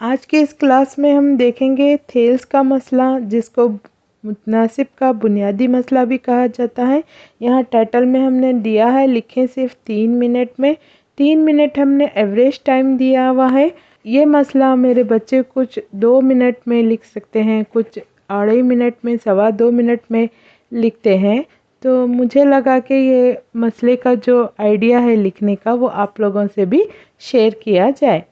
आज के इस क्लास में हम देखेंगे थेल्स का मसला, जिसको मुतनासिब का बुनियादी मसला भी कहा जाता है। यहाँ टाइटल में हमने दिया है, लिखें सिर्फ 3 मिनट में। 3 मिनट हमने एवरेज टाइम दिया हुआ है। ये मसला मेरे बच्चे कुछ 2 मिनट में लिख सकते हैं, कुछ 2.5 मिनट में, 2.25 मिनट में लिखते हैं। तो मुझे लगा कि ये मसले का जो आइडिया है लिखने का, वो आप लोगों से भी शेयर किया जाए।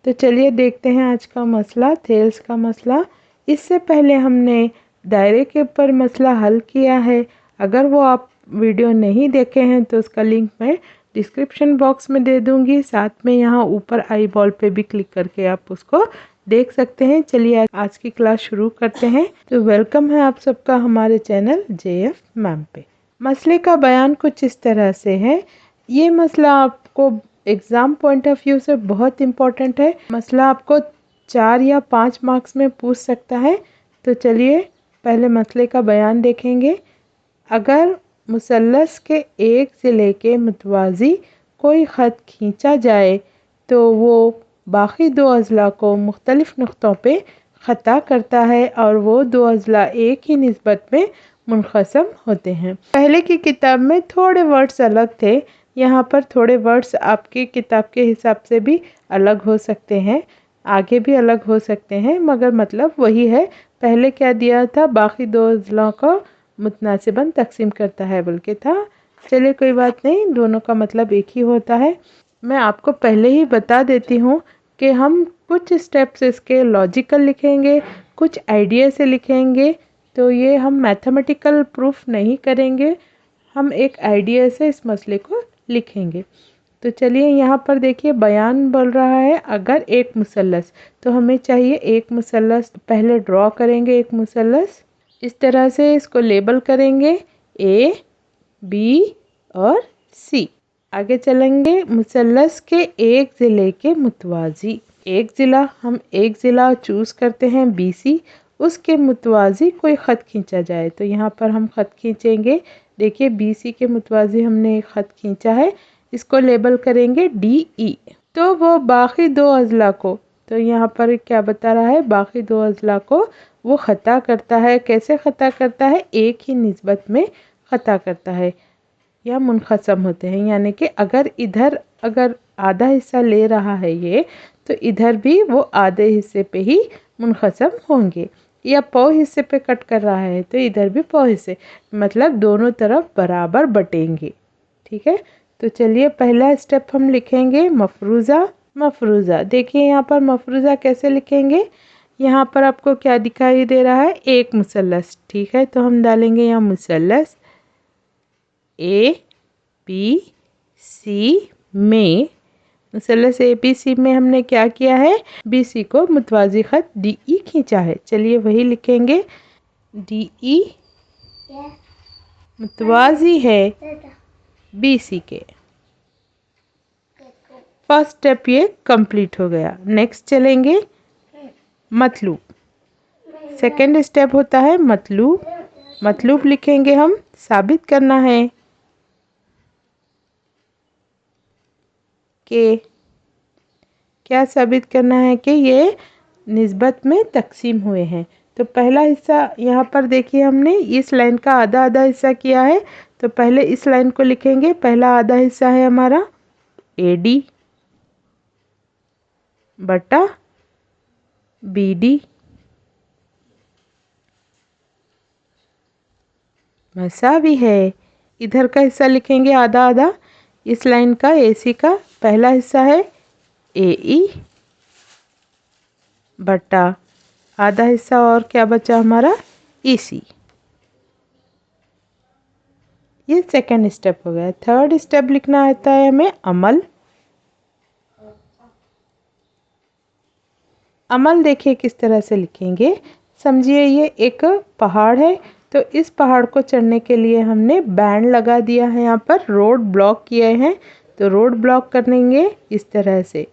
तो चलिए देखते हैं आज का मसला, थेल्स का मसला। इससे पहले हमने दायरे के ऊपर मसला हल किया है। अगर वो आप वीडियो नहीं देखे हैं तो उसका लिंक मैं डिस्क्रिप्शन बॉक्स में दे दूंगी। साथ में यहाँ ऊपर आई बॉल पे भी क्लिक करके आप उसको देख सकते हैं। चलिए आज की क्लास शुरू करते हैं। तो वेलकम है आप सबका हमारे चैनल JF मैम पे। मसले का बयान कुछ इस तरह से है। ये मसला आपको एग्ज़ाम पॉइंट ऑफ व्यू से बहुत इम्पोर्टेंट है। मसला आपको 4 या 5 मार्क्स में पूछ सकता है। तो चलिए पहले मसले का बयान देखेंगे। अगर मुसल्लस के एक ज़िले के मुतवाज़ी कोई ख़त खींचा जाए तो वो बाकी 2 अज़ला को मुख्तलिफ़ नुक़्तों पे ख़ता करता है और वो 2 अज़ला एक ही निस्बत में मुनक़सम होते हैं। पहले की किताब में थोड़े वर्ड्स अलग थे। यहाँ पर थोड़े वर्ड्स आपकी किताब के हिसाब से भी अलग हो सकते हैं, आगे भी अलग हो सकते हैं, मगर मतलब वही है। पहले क्या दिया था, बाकी 2 अज़ला को मुतनासिबन तकसीम करता है बल्कि था। चलिए कोई बात नहीं, दोनों का मतलब एक ही होता है। मैं आपको पहले ही बता देती हूँ कि हम कुछ स्टेप्स इसके लॉजिकल लिखेंगे, कुछ आइडिया से लिखेंगे। तो ये हम मैथमेटिकल प्रूफ नहीं करेंगे, हम एक आइडिया से इस मसले को लिखेंगे। तो चलिए यहाँ पर देखिए बयान बोल रहा है, अगर एक मुसल्लस, तो हमें चाहिए एक मुसल्लस। पहले ड्रॉ करेंगे एक मुसल्लस, इस तरह से इसको लेबल करेंगे A, B और C। आगे चलेंगे, मुसल्लस के एक ज़िले के मुतवाज़ी। एक ज़िला, हम एक ज़िला चूज़ करते हैं BC, उसके मुतवाज़ी कोई ख़त खींचा जाए। तो यहाँ पर हम ख़त खींचेंगे। देखिए BC के मुतवाज़ी हमने एक ख़त खींचा है, इसको लेबल करेंगे DE। तो वो बाकी 2 अज़ला को, तो यहाँ पर क्या बता रहा है, बाकी 2 अज़ला को वो ख़ता करता है। कैसे ख़ता करता है, एक ही निस्बत में ख़ता करता है या मुनक़सम होते हैं। यानी कि अगर इधर अगर आधा हिस्सा ले रहा है ये, तो इधर भी वो आधे हिस्से पे ही मुनक़सम होंगे। या पौ हिस्से पे कट कर रहा है तो इधर भी पौ हिस्से, मतलब दोनों तरफ बराबर बटेंगे। ठीक है। तो चलिए पहला स्टेप हम लिखेंगे मफरूज़ा। मफरूज़ा देखिए यहाँ पर मफरूज़ा कैसे लिखेंगे। यहाँ पर आपको क्या दिखाई दे रहा है, एक मुसल्लस। ठीक है, तो हम डालेंगे यहाँ मुसल्लस ABC में, मुसल्लस ABC में हमने क्या किया है, BC को मुतवाज़ी ख़त DE खींचा है। चलिए वही लिखेंगे, DE मुतवाज़ी है BC के। फर्स्ट स्टेप ये कंप्लीट हो गया। नेक्स्ट चलेंगे मतलूब। सेकंड स्टेप होता है मतलूब। मतलूब लिखेंगे हम, साबित करना है कि क्या साबित करना है कि ये निस्बत में तकसीम हुए हैं। तो पहला हिस्सा यहाँ पर देखिए हमने इस लाइन का आधा आधा हिस्सा किया है। तो पहले इस लाइन को लिखेंगे, पहला आधा हिस्सा है हमारा AD बटा BD मसावी है। इधर का हिस्सा लिखेंगे आधा आधा, इस लाइन का AC का पहला हिस्सा है AE बटा आधा हिस्सा और क्या बचा हमारा EC। ये सेकंड स्टेप हो गया। थर्ड स्टेप लिखना आता है हमें अमल। अमल देखिए किस तरह से लिखेंगे। समझिए ये एक पहाड़ है, तो इस पहाड़ को चढ़ने के लिए हमने बैंड लगा दिया है, यहाँ पर रोड ब्लॉक किए हैं। तो रोड ब्लॉक करेंगे इस तरह से।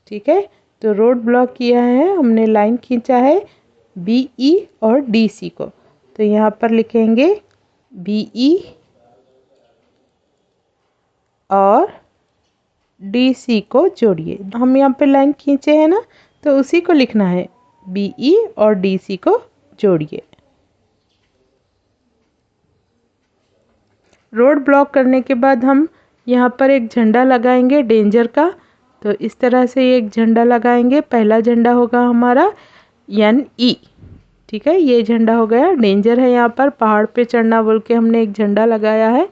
ठीक है, तो रोड ब्लॉक किया है हमने, लाइन खींचा है BE और DC को। तो यहाँ पर लिखेंगे BE और DC को जोड़िए। हम यहाँ पे लाइन खींचे हैं ना, तो उसी को लिखना है, BE और DC को जोड़िए। रोड ब्लॉक करने के बाद हम यहाँ पर एक झंडा लगाएंगे डेंजर का। तो इस तरह से एक झंडा लगाएंगे। पहला झंडा होगा हमारा NE, ठीक है, ये झंडा हो गया। डेंजर है, यहाँ पर पहाड़ पे चढ़ना बोल के हमने एक झंडा लगाया है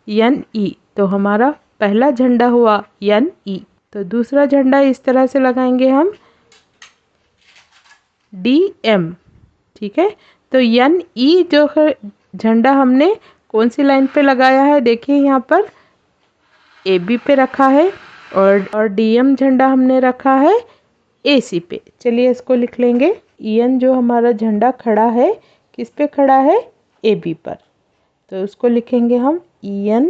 NE, तो हमारा पहला झंडा हुआ NE। तो दूसरा झंडा इस तरह से लगाएंगे हम DM, ठीक है। तो NE जो है झंडा हमने कौन सी लाइन पे लगाया है, देखिए यहाँ पर AB पे रखा है, और DM झंडा हमने रखा है AC पे। चलिए इसको लिख लेंगे। EN जो हमारा झंडा खड़ा है, किस पे खड़ा है, AB पर, तो उसको लिखेंगे हम EN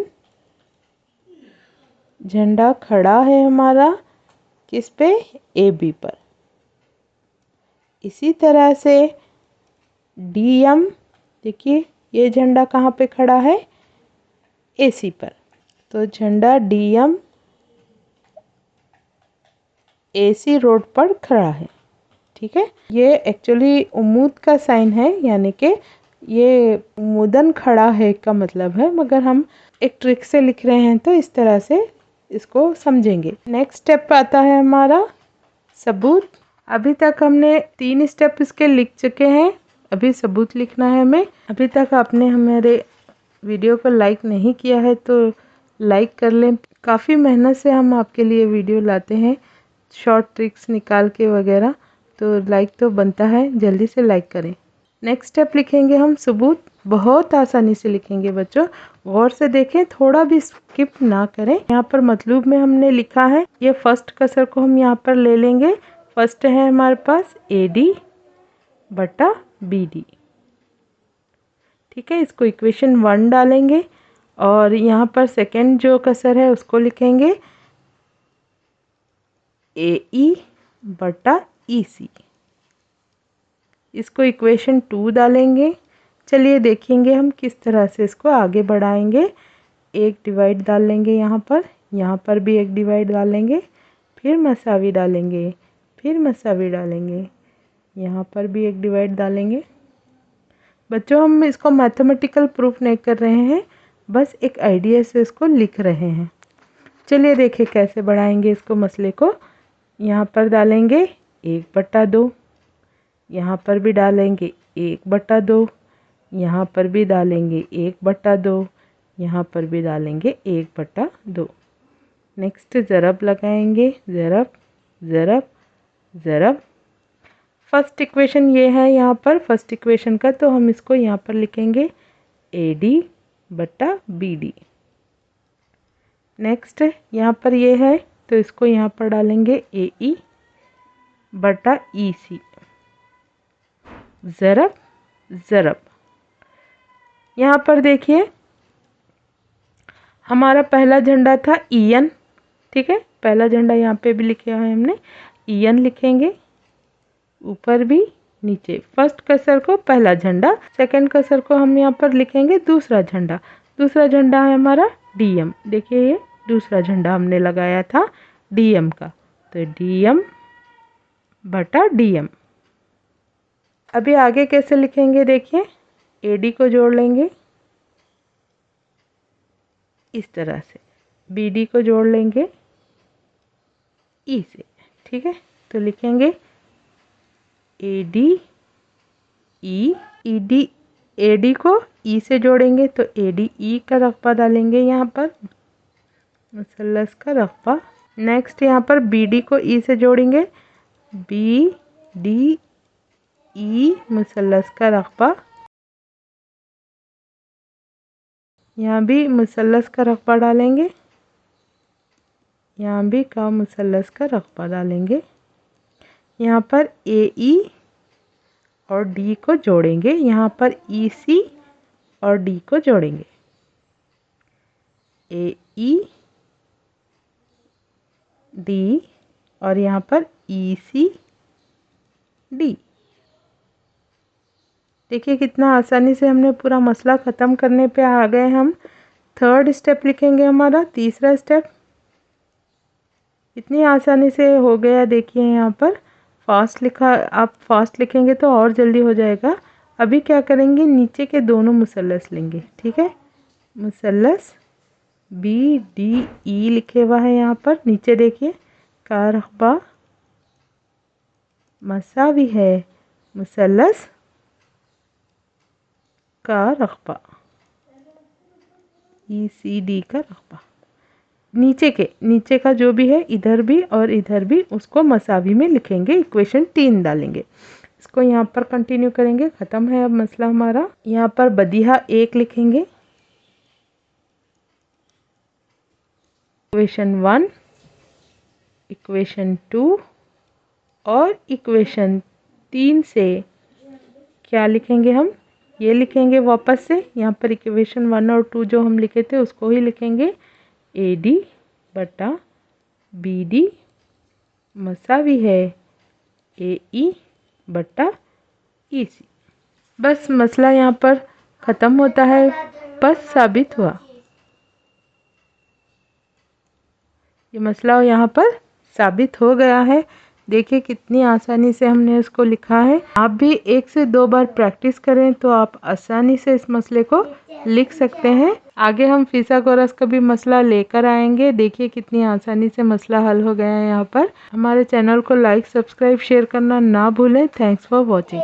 झंडा खड़ा है हमारा किस पे, AB पर। इसी तरह से DM, देखिए ये झंडा कहाँ पे खड़ा है, AC पर, तो झंडा DM AC रोड पर खड़ा है, ठीक है। ये एक्चुअली उम्मीद का साइन है, यानी कि ये उम्मीदन खड़ा है का मतलब है, मगर हम एक ट्रिक से लिख रहे हैं तो इस तरह से इसको समझेंगे। नेक्स्ट स्टेप आता है हमारा सबूत। अभी तक हमने 3 स्टेप इसके लिख चुके हैं, अभी सबूत लिखना है हमें। अभी तक आपने हमारे वीडियो को लाइक नहीं किया है तो लाइक कर लें। काफ़ी मेहनत से हम आपके लिए वीडियो लाते हैं, शॉर्ट ट्रिक्स निकाल के वगैरह, तो लाइक तो बनता है, जल्दी से लाइक करें। नेक्स्ट स्टेप लिखेंगे हम सबूत। बहुत आसानी से लिखेंगे बच्चों, गौर से देखें, थोड़ा भी स्किप ना करें। यहाँ पर मतलूब में हमने लिखा है, ये फर्स्ट कसर को हम यहाँ पर ले लेंगे। फर्स्ट है हमारे पास AD बटा BD, ठीक है, इसको इक्वेशन 1 डालेंगे, और यहाँ पर सेकेंड जो कसर है उसको लिखेंगे AE बटा EC, इसको इक्वेशन 2 डालेंगे। चलिए देखेंगे हम किस तरह से इसको आगे बढ़ाएंगे। एक डिवाइड डाल लेंगे यहाँ पर भी एक डिवाइड डालेंगे, फिर मसावी डालेंगे, फिर मसावी डालेंगे, यहाँ पर भी एक डिवाइड डालेंगे। बच्चों हम इसको मैथमेटिकल प्रूफ नहीं कर रहे हैं, बस एक आइडिया से इसको लिख रहे हैं। चलिए देखें कैसे बढ़ाएंगे इसको मसले को। यहाँ पर डालेंगे 1/2, यहाँ पर भी डालेंगे 1/2, यहाँ पर भी डालेंगे 1/2, यहाँ पर भी डालेंगे 1/2। नेक्स्ट ज़रब लगाएंगे, ज़रब ज़रब ज़रब। फर्स्ट इक्वेशन ये है यहाँ पर, फर्स्ट इक्वेशन का, तो हम इसको यहाँ पर लिखेंगे AD बटा BD। नेक्स्ट यहाँ पर ये है तो इसको यहाँ पर डालेंगे AE बटा EC, ज़रब ज़रब। यहाँ पर देखिए हमारा पहला झंडा था EN, ठीक है, पहला झंडा यहाँ पे भी लिखा है हमने, EN लिखेंगे, ऊपर भी नीचे। फर्स्ट कसर को पहला झंडा, सेकंड कसर को हम यहाँ पर लिखेंगे दूसरा झंडा। दूसरा झंडा है हमारा DM, देखिए ये दूसरा झंडा हमने लगाया था DM का, तो DM बटा DM। अभी आगे कैसे लिखेंगे देखिए, AD को जोड़ लेंगे इस तरह से, BD को जोड़ लेंगे E से, ठीक है, तो लिखेंगे AD E, ED AD को E से जोड़ेंगे तो ADE का रकबा डालेंगे यहाँ पर, मुसल्लस का रकबा। नेक्स्ट यहाँ पर BD को E से जोड़ेंगे, BDE मुसल्लस का रकबा, यहाँ भी मुसल्लस का रकबा डालेंगे, यहाँ भी का मुसल्लस का रकबा डालेंगे। यहाँ पर AE और D को जोड़ेंगे, यहाँ पर EC और D को जोड़ेंगे, AE D और यहाँ पर EC D। देखिए कितना आसानी से हमने पूरा मसला ख़त्म करने पे आ गए हम। थर्ड स्टेप लिखेंगे हमारा, तीसरा स्टेप, इतनी आसानी से हो गया। देखिए यहाँ पर आप फास्ट लिखेंगे तो और जल्दी हो जाएगा। अभी क्या करेंगे, नीचे के दोनों मुसल्लस लेंगे, ठीक है। मुसल्लस BDE लिखे हुआ है यहाँ पर, नीचे देखिए। का रकबा मसावी है मुसल्लस का रकबा, ECD का रकबा। नीचे का जो भी है, इधर भी और इधर भी, उसको मसावी में लिखेंगे, इक्वेशन 3 डालेंगे। इसको यहाँ पर कंटिन्यू करेंगे। ख़त्म है अब मसला हमारा। यहाँ पर बदीहा 1 लिखेंगे, इक्वेशन 1, इक्वेशन 2 और इक्वेशन 3 से क्या लिखेंगे हम, ये लिखेंगे वापस से। यहाँ पर इक्वेशन 1 और 2 जो हम लिखे थे उसको ही लिखेंगे। AD बटा BD मसावी है AE बटा EC। बस मसला यहाँ पर ख़त्म होता है, बस साबित हुआ। ये मसला यहाँ पर साबित हो गया है। देखिए कितनी आसानी से हमने इसको लिखा है। आप भी 1 से 2 बार प्रैक्टिस करें तो आप आसानी से इस मसले को लिख सकते हैं। आगे हम फिसागोरस का भी मसला लेकर आएंगे। देखिए कितनी आसानी से मसला हल हो गया है यहाँ पर। हमारे चैनल को लाइक, सब्सक्राइब, शेयर करना ना भूलें। Thanks for watching.